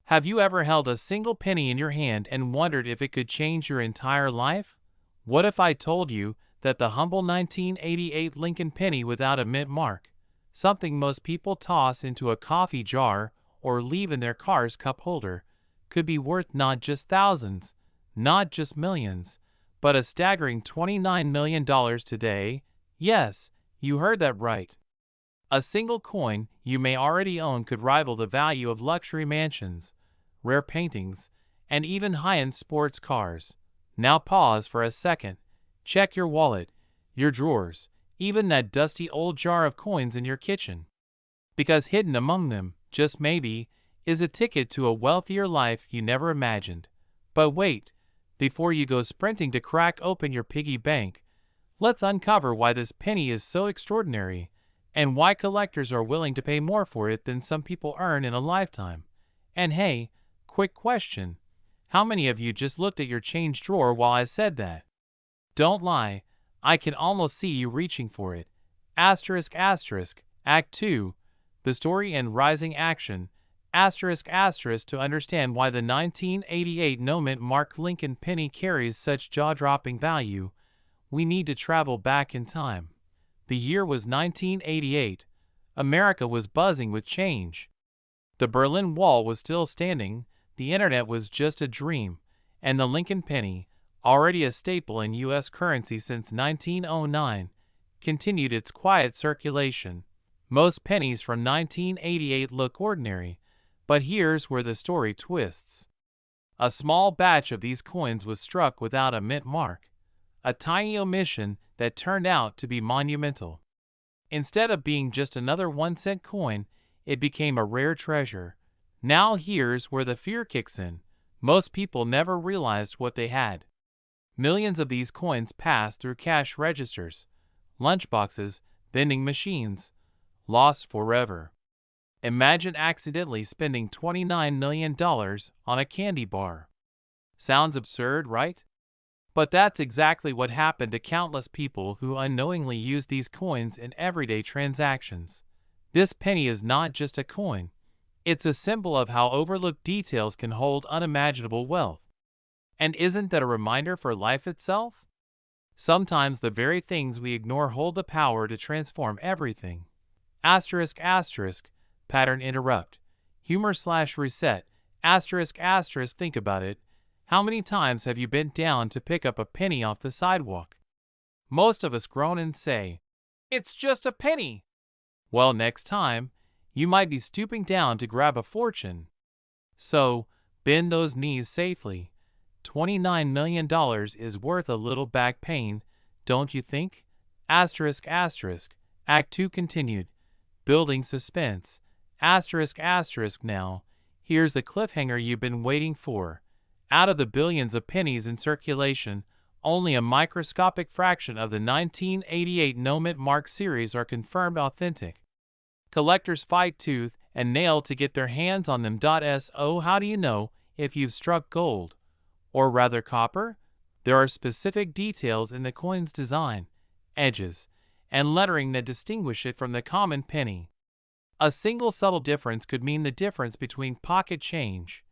Have you ever held a single penny in your hand and wondered if it could change your entire life? What if I told you that the humble 1988 Lincoln penny without a mint mark, something most people toss into a coffee jar or leave in their car's cup holder, could be worth not just thousands, not just millions, but a staggering $29 million today? Yes, you heard that right. A single coin you may already own could rival the value of luxury mansions, rare paintings, and even high-end sports cars. Now pause for a second. Check your wallet, your drawers, even that dusty old jar of coins in your kitchen. Because hidden among them, just maybe, is a ticket to a wealthier life you never imagined. But wait, before you go sprinting to crack open your piggy bank, let's uncover why this penny is so extraordinary, and why collectors are willing to pay more for it than some people earn in a lifetime. And hey, quick question. How many of you just looked at your change drawer while I said that? Don't lie, I can almost see you reaching for it. Asterisk asterisk, Act 2, the story and rising action. Asterisk asterisk to understand why the 1988 no-mint mark Lincoln penny carries such jaw-dropping value, we need to travel back in time. The year was 1988. America was buzzing with change. The Berlin Wall was still standing, the internet was just a dream, and the Lincoln penny, already a staple in U.S. currency since 1909, continued its quiet circulation. Most pennies from 1988 look ordinary, but here's where the story twists. A small batch of these coins was struck without a mint mark, a tiny omission that turned out to be monumental. Instead of being just another 1-cent coin, it became a rare treasure. Now here's where the fear kicks in. Most people never realized what they had. Millions of these coins passed through cash registers, lunchboxes, vending machines, lost forever. Imagine accidentally spending $29 million on a candy bar. Sounds absurd, right? But that's exactly what happened to countless people who unknowingly used these coins in everyday transactions. This penny is not just a coin. It's a symbol of how overlooked details can hold unimaginable wealth. And isn't that a reminder for life itself? Sometimes the very things we ignore hold the power to transform everything. Asterisk asterisk, pattern interrupt, humor/reset, asterisk asterisk think about it. How many times have you bent down to pick up a penny off the sidewalk? Most of us groan and say, "It's just a penny." Well, next time, you might be stooping down to grab a fortune. So, bend those knees safely. $29 million is worth a little back pain, don't you think? Asterisk asterisk, Act 2 continued, building suspense. Asterisk asterisk now, here's the cliffhanger you've been waiting for. Out of the billions of pennies in circulation, only a microscopic fraction of the 1988 no-mint mark series are confirmed authentic. Collectors fight tooth and nail to get their hands on them. So how do you know if you've struck gold? Or rather copper? There are specific details in the coin's design, edges, and lettering that distinguish it from the common penny. A single subtle difference could mean the difference between pocket change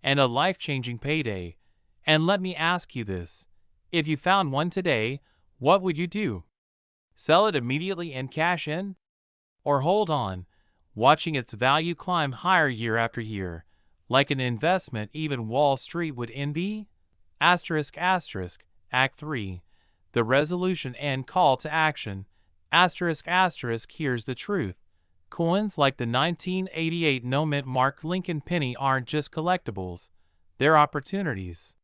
and a life-changing payday. And let me ask you this. If you found one today, what would you do? Sell it immediately and cash in? Or hold on, watching its value climb higher year after year, like an investment even Wall Street would envy? Asterisk asterisk, Act 3, the resolution and call to action. Asterisk asterisk, here's the truth. Coins like the 1988 no-mint mark Lincoln penny aren't just collectibles, they're opportunities.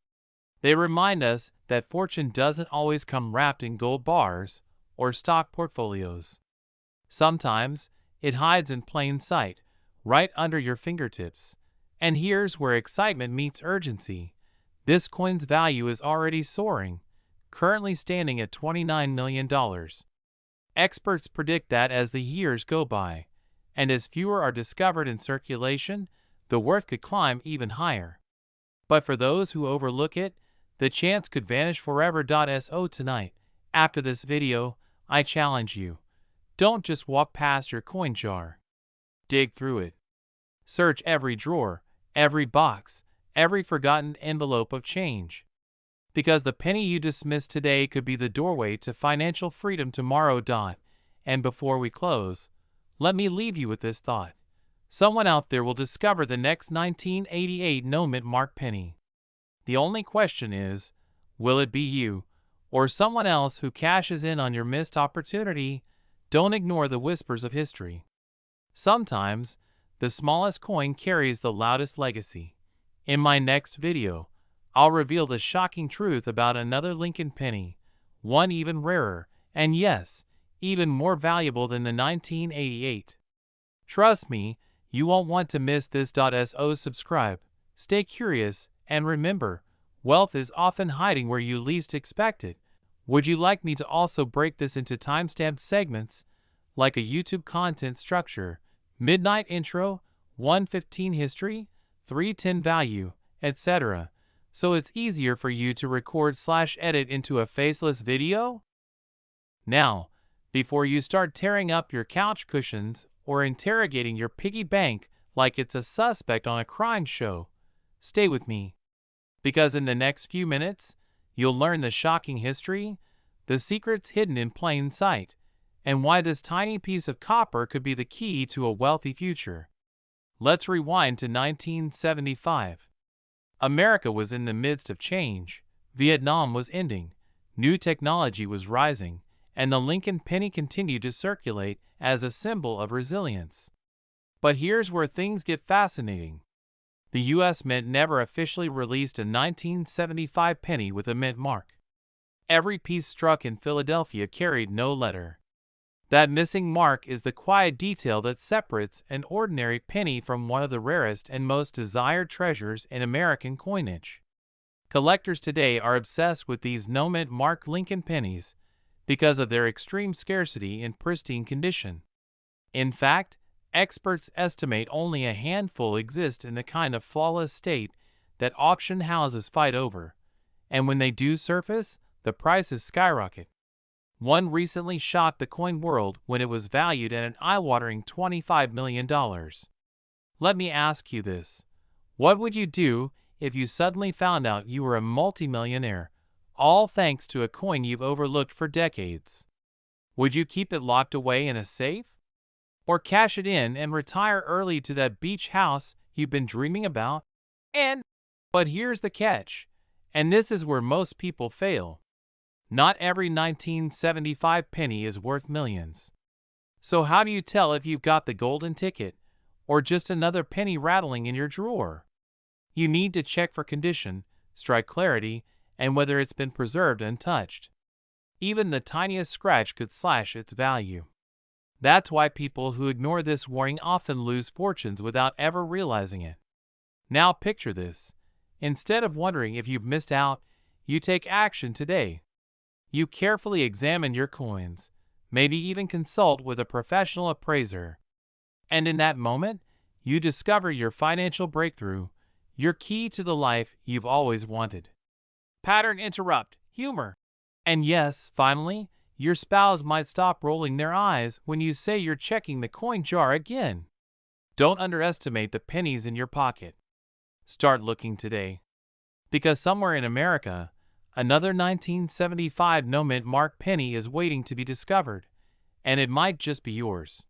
They remind us that fortune doesn't always come wrapped in gold bars or stock portfolios. Sometimes, it hides in plain sight, right under your fingertips. And here's where excitement meets urgency. This coin's value is already soaring, currently standing at $29 million. Experts predict that as the years go by, and as fewer are discovered in circulation, the worth could climb even higher. But for those who overlook it, the chance could vanish forever. So tonight, after this video, I challenge you. Don't just walk past your coin jar. Dig through it. Search every drawer, every box, every forgotten envelope of change. Because the penny you dismiss today could be the doorway to financial freedom tomorrow. And before we close, let me leave you with this thought. Someone out there will discover the next 1988 no-mint mark penny. The only question is, will it be you, or someone else who cashes in on your missed opportunity? Don't ignore the whispers of history. Sometimes, the smallest coin carries the loudest legacy. In my next video, I'll reveal the shocking truth about another Lincoln penny, one even rarer, and yes, even more valuable than the 1988. Trust me, you won't want to miss this. So subscribe, stay curious, and remember, wealth is often hiding where you least expect it. Would you like me to also break this into timestamped segments, like a YouTube content structure, midnight intro, 1:15 history, 3:10 value, etc., so it's easier for you to record/edit into a faceless video? Now, before you start tearing up your couch cushions or interrogating your piggy bank like it's a suspect on a crime show, stay with me. Because in the next few minutes, you'll learn the shocking history, the secrets hidden in plain sight, and why this tiny piece of copper could be the key to a wealthy future. Let's rewind to 1975. America was in the midst of change, Vietnam was ending, new technology was rising, and the Lincoln penny continued to circulate as a symbol of resilience. But here's where things get fascinating. The U.S. Mint never officially released a 1975 penny with a mint mark. Every piece struck in Philadelphia carried no letter. That missing mark is the quiet detail that separates an ordinary penny from one of the rarest and most desired treasures in American coinage. Collectors today are obsessed with these no-mint mark Lincoln pennies because of their extreme scarcity and pristine condition. In fact, experts estimate only a handful exist in the kind of flawless state that auction houses fight over, and when they do surface, the prices skyrocket. One recently shocked the coin world when it was valued at an eye-watering $25 million. Let me ask you this. What would you do if you suddenly found out you were a multimillionaire, all thanks to a coin you've overlooked for decades? Would you keep it locked away in a safe? Or cash it in and retire early to that beach house you've been dreaming about? But here's the catch, and this is where most people fail. Not every 1975 penny is worth millions. So how do you tell if you've got the golden ticket, or just another penny rattling in your drawer? You need to check for condition, strike clarity, and whether it's been preserved untouched. Even the tiniest scratch could slash its value. That's why people who ignore this warning often lose fortunes without ever realizing it. Now picture this. Instead of wondering if you've missed out, you take action today. You carefully examine your coins, maybe even consult with a professional appraiser. And in that moment, you discover your financial breakthrough, your key to the life you've always wanted. Pattern interrupt, humor. And yes, finally, your spouse might stop rolling their eyes when you say you're checking the coin jar again. Don't underestimate the pennies in your pocket. Start looking today. Because somewhere in America, another 1975 no-mint mark penny is waiting to be discovered, and it might just be yours.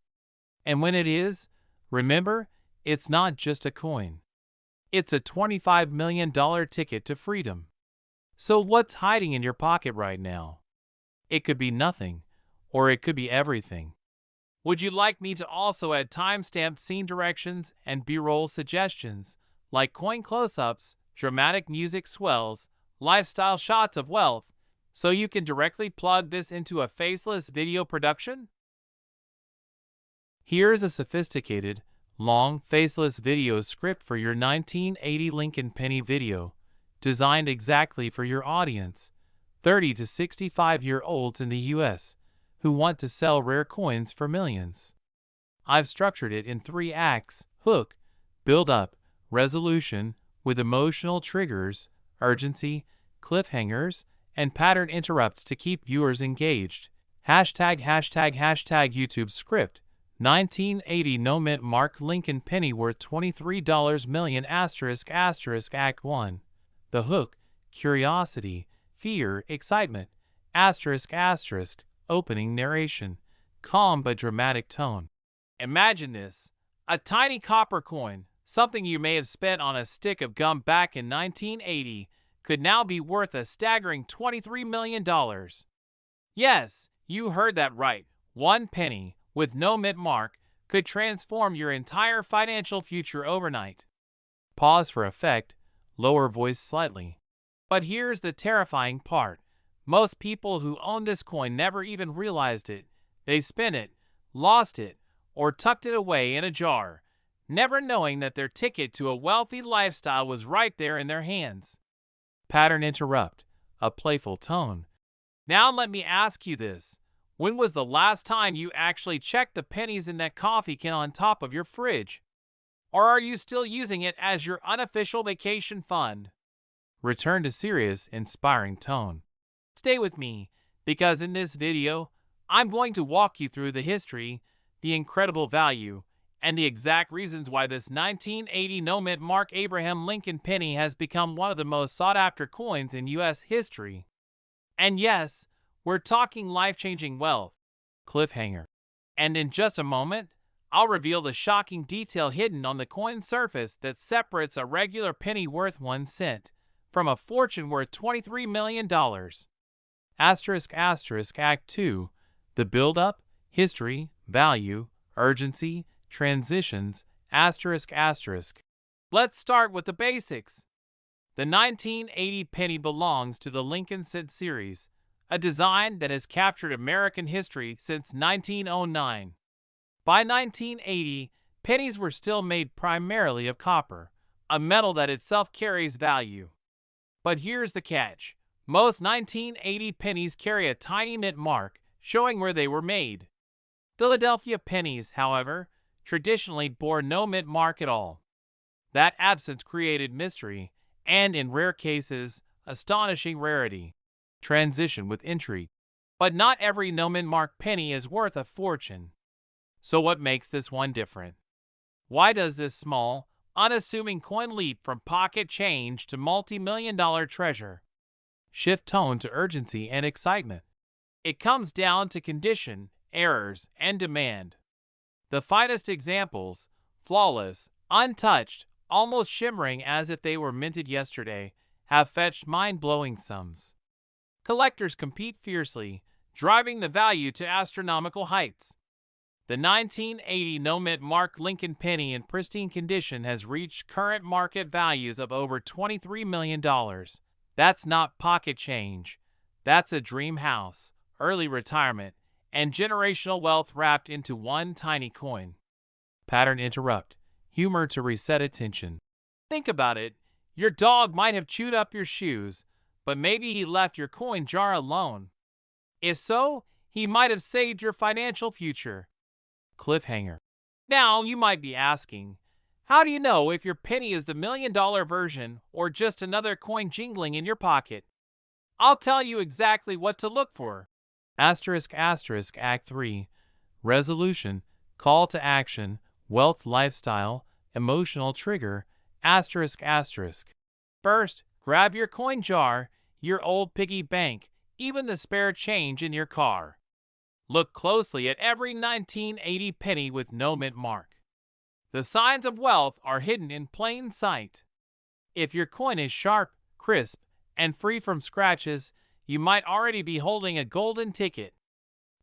And when it is, remember, it's not just a coin. It's a $25 million ticket to freedom. So what's hiding in your pocket right now? It could be nothing, or it could be everything. Would you like me to also add timestamped scene directions and B-roll suggestions, like coin close-ups, dramatic music swells, lifestyle shots of wealth, so you can directly plug this into a faceless video production? Here's a sophisticated, long, faceless video script for your 1980 Lincoln penny video, designed exactly for your audience, 30 to 65-year-olds in the U.S. who want to sell rare coins for millions. I've structured it in 3 acts: hook, build up, resolution, with emotional triggers, urgency, cliffhangers, and pattern interrupts to keep viewers engaged. #YouTube script, 1980 no-mint mark Lincoln penny worth $23 million *** Act 1. The hook, curiosity, fear, excitement, ***, opening narration, calm but dramatic tone. Imagine this. A tiny copper coin, something you may have spent on a stick of gum back in 1980, could now be worth a staggering $23 million. Yes, you heard that right. One penny, with no mint mark, could transform your entire financial future overnight. Pause for effect, lower voice slightly. But here's the terrifying part. Most people who own this coin never even realized it. They spent it, lost it, or tucked it away in a jar, never knowing that their ticket to a wealthy lifestyle was right there in their hands. Pattern interrupt, a playful tone. Now let me ask you this. When was the last time you actually checked the pennies in that coffee can on top of your fridge? Or are you still using it as your unofficial vacation fund? Return to serious, inspiring tone. Stay with me, because in this video, I'm going to walk you through the history, the incredible value, and the exact reasons why this 1980 no-mint mark Abraham Lincoln penny has become one of the most sought-after coins in U.S. history. And yes, we're talking life-changing wealth. Cliffhanger. And in just a moment, I'll reveal the shocking detail hidden on the coin's surface that separates a regular penny worth 1 cent from a fortune worth $23 million. *** Act 2. The build-up, history, value, urgency, transitions, ***. Let's start with the basics. The 1980 penny belongs to the Lincoln Cent series, a design that has captured American history since 1909. By 1980, pennies were still made primarily of copper, a metal that itself carries value. But here's the catch. Most 1980 pennies carry a tiny mint mark showing where they were made. Philadelphia pennies, however, traditionally bore no mint mark at all. That absence created mystery and, in rare cases, astonishing rarity. Transition with intrigue. But not every no mint mark penny is worth a fortune. So what makes this one different? Why does this small, unassuming coin leap from pocket change to multi-million-dollar treasure? Shift tone to urgency and excitement. It comes down to condition, errors, and demand. The finest examples, flawless, untouched, almost shimmering as if they were minted yesterday, have fetched mind-blowing sums. Collectors compete fiercely, driving the value to astronomical heights. The 1980 no-mint mark Lincoln penny in pristine condition has reached current market values of over $23 million. That's not pocket change. That's a dream house, early retirement, and generational wealth wrapped into one tiny coin. Pattern interrupt. Humor to reset attention. Think about it. Your dog might have chewed up your shoes, but maybe he left your coin jar alone. If so, he might have saved your financial future. Cliffhanger. Now you might be asking, how do you know if your penny is the $1 million version or just another coin jingling in your pocket? I'll tell you exactly what to look for. ***, Act 3. Resolution, call to action, wealth lifestyle, emotional trigger, ***. First, grab your coin jar, your old piggy bank, even the spare change in your car. Look closely at every 1980 penny with no mint mark. The signs of wealth are hidden in plain sight. If your coin is sharp, crisp, and free from scratches, you might already be holding a golden ticket.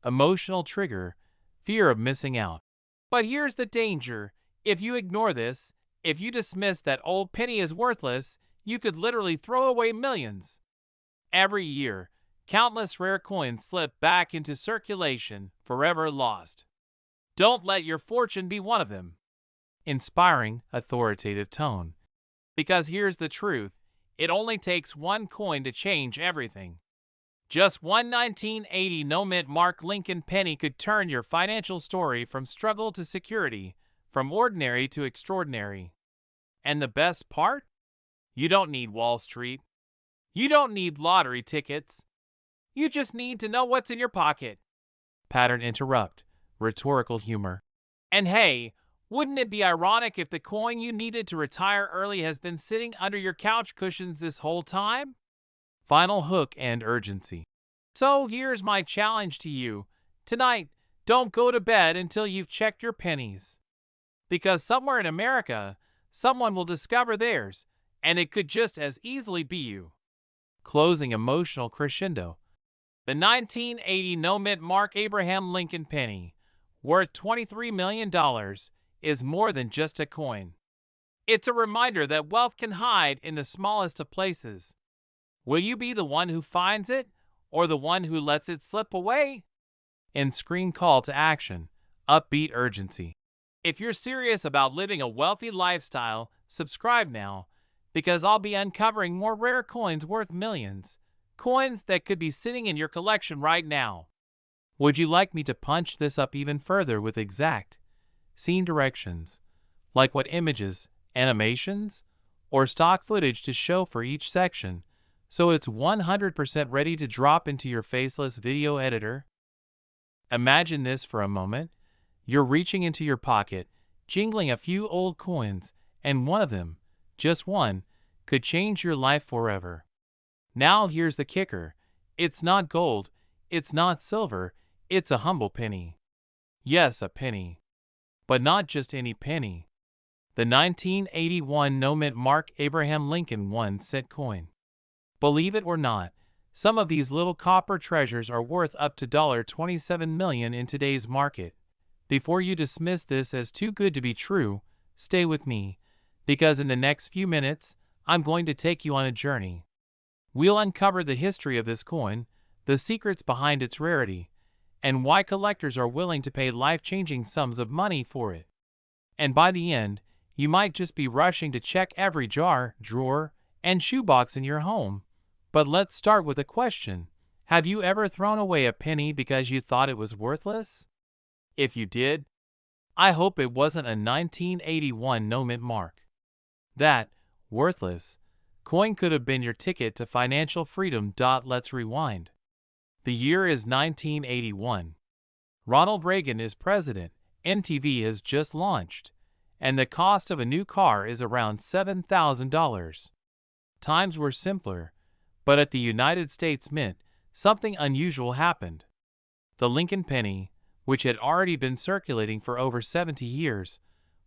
Emotional trigger, fear of missing out. But here's the danger. If you ignore this, if you dismiss that old penny as worthless, you could literally throw away millions. Every year, countless rare coins slip back into circulation, forever lost. Don't let your fortune be one of them. Inspiring, authoritative tone. Because here's the truth. It only takes one coin to change everything. Just one 1980 no-mint mark Lincoln penny could turn your financial story from struggle to security, from ordinary to extraordinary. And the best part? You don't need Wall Street. You don't need lottery tickets. You just need to know what's in your pocket. Pattern interrupt. Rhetorical humor. And hey, wouldn't it be ironic if the coin you needed to retire early has been sitting under your couch cushions this whole time? Final hook and urgency. So here's my challenge to you. Tonight, don't go to bed until you've checked your pennies. Because somewhere in America, someone will discover theirs, and it could just as easily be you. Closing emotional crescendo. The 1980 no-mint Mark Abraham Lincoln penny, worth $23 million, is more than just a coin. It's a reminder that wealth can hide in the smallest of places. Will you be the one who finds it, or the one who lets it slip away? In screen call to action, upbeat urgency. If you're serious about living a wealthy lifestyle, subscribe now, because I'll be uncovering more rare coins worth millions. Coins that could be sitting in your collection right now. Would you like me to punch this up even further with exact scene directions, like what images, animations, or stock footage to show for each section, so it's 100% ready to drop into your faceless video editor? Imagine this for a moment. You're reaching into your pocket, jingling a few old coins, and one of them, just one, could change your life forever. Now here's the kicker. It's not gold, it's not silver, it's a humble penny. Yes, a penny. But not just any penny. The 1981 no-mint Mark Abraham Lincoln 1-cent coin. Believe it or not, some of these little copper treasures are worth up to $27 million in today's market. Before you dismiss this as too good to be true, stay with me, because in the next few minutes, I'm going to take you on a journey. We'll uncover the history of this coin, the secrets behind its rarity, and why collectors are willing to pay life-changing sums of money for it. And by the end, you might just be rushing to check every jar, drawer, and shoebox in your home. But let's start with a question. Have you ever thrown away a penny because you thought it was worthless? If you did, I hope it wasn't a 1981 no-mint Mark. That worthless coin could have been your ticket to financial freedom. Let's rewind. The year is 1981. Ronald Reagan is president, MTV has just launched, and the cost of a new car is around $7,000. Times were simpler, but at the United States Mint, something unusual happened. The Lincoln penny, which had already been circulating for over 70 years,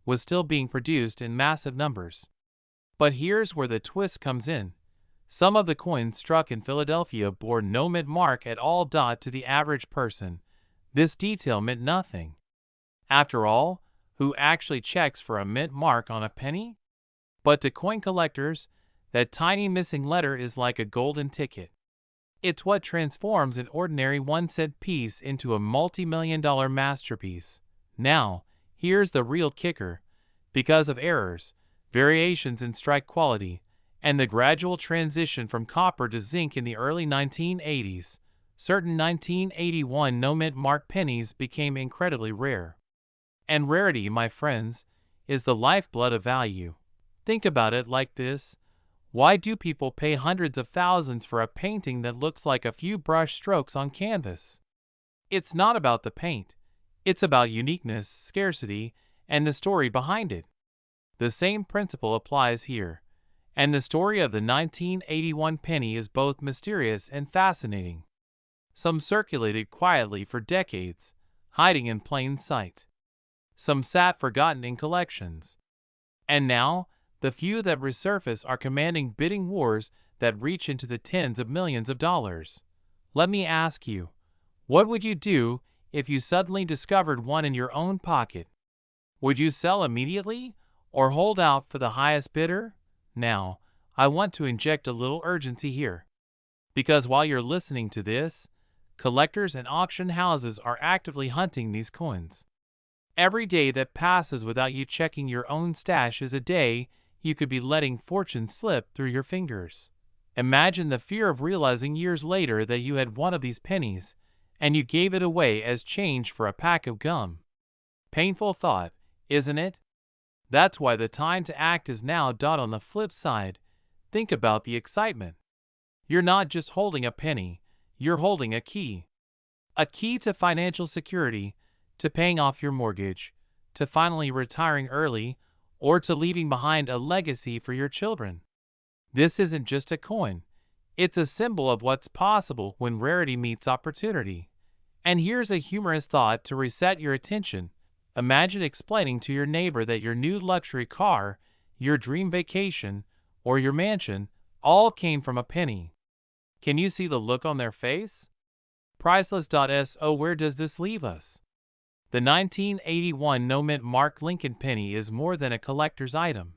was still being produced in massive numbers. But here's where the twist comes in. Some of the coins struck in Philadelphia bore no mint mark at all. To the average person, this detail meant nothing. After all, who actually checks for a mint mark on a penny? But to coin collectors, that tiny missing letter is like a golden ticket. It's what transforms an ordinary 1-cent piece into a multi-million-dollar masterpiece. Now, here's the real kicker. Because of errors, variations in strike quality, and the gradual transition from copper to zinc in the early 1980s, certain 1981 no-mint mark pennies became incredibly rare. And rarity, my friends, is the lifeblood of value. Think about it like this. Why do people pay hundreds of thousands for a painting that looks like a few brush strokes on canvas? It's not about the paint. It's about uniqueness, scarcity, and the story behind it. The same principle applies here, and the story of the 1981 penny is both mysterious and fascinating. Some circulated quietly for decades, hiding in plain sight. Some sat forgotten in collections. And now, the few that resurface are commanding bidding wars that reach into the tens of millions of dollars. Let me ask you, what would you do if you suddenly discovered one in your own pocket? Would you sell immediately, or hold out for the highest bidder? Now, I want to inject a little urgency here. Because while you're listening to this, collectors and auction houses are actively hunting these coins. Every day that passes without you checking your own stash is a day you could be letting fortune slip through your fingers. Imagine the fear of realizing years later that you had one of these pennies, and you gave it away as change for a pack of gum. Painful thought, isn't it? That's why the time to act is now. On the flip side, think about the excitement. You're not just holding a penny, you're holding a key. A key to financial security, to paying off your mortgage, to finally retiring early, or to leaving behind a legacy for your children. This isn't just a coin. It's a symbol of what's possible when rarity meets opportunity. And here's a humorous thought to reset your attention. Imagine explaining to your neighbor that your new luxury car, your dream vacation, or your mansion all came from a penny. Can you see the look on their face? Priceless.so. Where does this leave us? The 1981 no-mint mark Lincoln penny is more than a collector's item.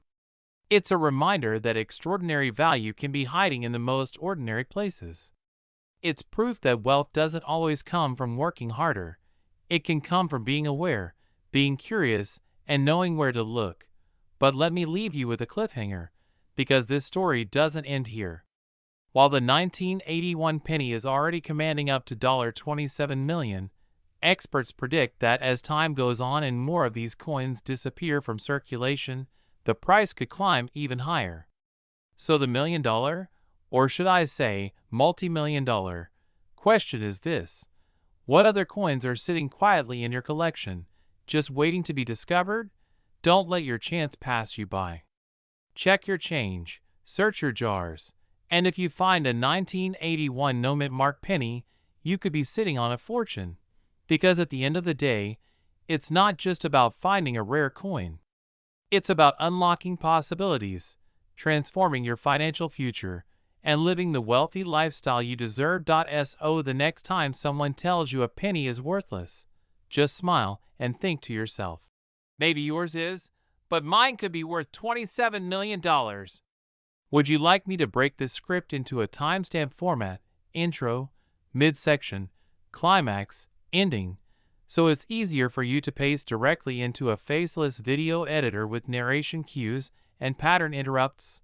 It's a reminder that extraordinary value can be hiding in the most ordinary places. It's proof that wealth doesn't always come from working harder. It can come from being aware, being curious, and knowing where to look. But let me leave you with a cliffhanger, because this story doesn't end here. While the 1981 penny is already commanding up to $27 million, experts predict that as time goes on and more of these coins disappear from circulation, the price could climb even higher. So the $1 million, or should I say multi-million-dollar, question is this: what other coins are sitting quietly in your collection, just waiting to be discovered? Don't let your chance pass you by. Check your change, search your jars, and if you find a 1981 no-mint mark penny, you could be sitting on a fortune. Because at the end of the day, it's not just about finding a rare coin. It's about unlocking possibilities, transforming your financial future, and living the wealthy lifestyle you deserve. So the next time someone tells you a penny is worthless, just smile and think to yourself, maybe yours is, but mine could be worth $27 million. Would you like me to break this script into a timestamp format, intro, midsection, climax, ending, so it's easier for you to paste directly into a faceless video editor with narration cues and pattern interrupts?